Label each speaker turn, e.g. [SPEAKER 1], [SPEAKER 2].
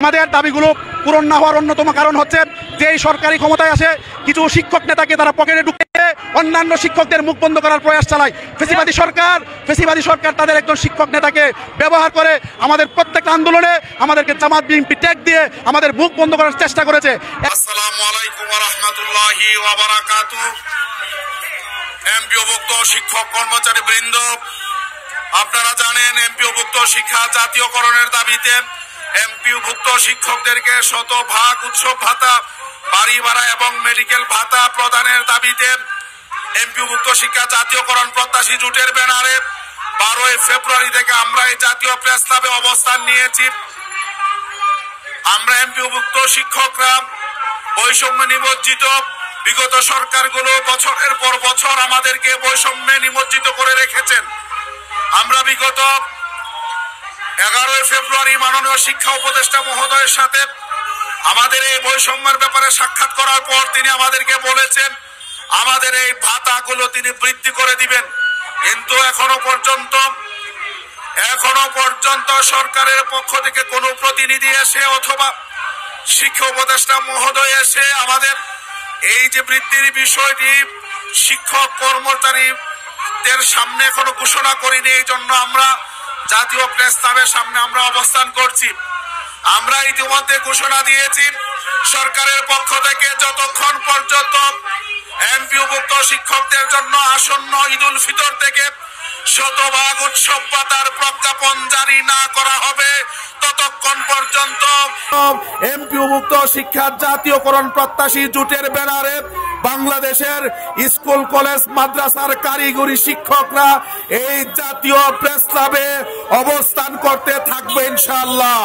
[SPEAKER 1] আমাদের দাবিগুলো পূরণ না হওয়ার অন্যতম কারণ হচ্ছে যে সরকারি ক্ষমতায় আসে কিছু শিক্ষক নেতাকে তারা পকেটে ঢুকে অন্যান্য শিক্ষকদের মুখ বন্ধ করার প্রয়াস চালায়। ফেসিবাদী সরকার তাদের একজন শিক্ষক নেতাকে ব্যবহার করে আমাদের প্রত্যেকটা আন্দোলনে আমাদেরকে জামাত বিএনপি ট্যাগ দিয়ে আমাদের মুখ বন্ধ করার চেষ্টা করেছে।
[SPEAKER 2] আসসালামু আলাইকুম ওয়া রাহমাতুল্লাহি ওয়া বারাকাতুহু। এমপিওভুক্ত শিক্ষক কর্মচারী বৃন্দ, আপনারা জানেন এমপিওভুক্ত শিক্ষা জাতীয়করণের দাবিতে এমপিওভুক্ত শিক্ষকদেরকে শতভাগ উৎসব ভাতা, বাড়ি ভাড়া এবং মেডিকেল ভাতা প্রদানের দাবিতে এমপিওভুক্ত শিক্ষা জাতীয়করণ প্রত্যাশী জোটের ব্যানারে 12 ফেব্রুয়ারি থেকে আমরা এই জাতীয় প্রেস ক্লাবে অবস্থান নিয়েছি। আমরা এমপিওভুক্ত শিক্ষকরা বৈষম্য নিমজ্জিত বিগত সরকারগুলো বছরের পর বছর আমাদেরকে বৈষম্যে নিমজ্জিত করে রেখেছেন। আমরা বিগত 11 ফেব্রুয়ারি মাননীয় শিক্ষা উপদেষ্টা মহোদয়ের সাথে আমাদের এই বৈষম্যের ব্যাপারে সাক্ষাৎ করার পর তিনি আমাদেরকে বলেছেন আমাদের এই ভাতাগুলো তিনি বৃদ্ধি করে দিবেন, কিন্তু এখনো পর্যন্ত সরকারের পক্ষ থেকে কোনো প্রতিনিধি এসে অথবা শিক্ষা উপদেষ্টা মহোদয় এসে আমাদের এই যে বৃদ্ধির বিষয়টি শিক্ষক কর্মচারীদের সামনে এখনো ঘোষণা করিনি। এই জন্য আমরা জাতীয় প্রেস ক্লাবের সামনে আমরা অবস্থান করছি। আমরা ইতিমধ্যে ঘোষণা দিয়েছি সরকারের পক্ষ থেকে যতক্ষণ পর্যন্ত এমপিওভুক্ত শিক্ষকদের জন্য আসন্ন ঈদুল ফিতর থেকে শতভাগ উৎসব ভাতার প্রজ্ঞাপন জারি না করা হবে ততক্ষণ পর্যন্ত এমপিওভুক্ত শিক্ষার জাতীয়করণ প্রত্যাশী জোটের ব্যানারে বাংলাদেশের স্কুল কলেজ মাদ্রাসার কারিগরি শিক্ষকরা এই জাতীয় প্রেস ক্লাবে অবস্থান করতে থাকবে ইনশাআল্লাহ।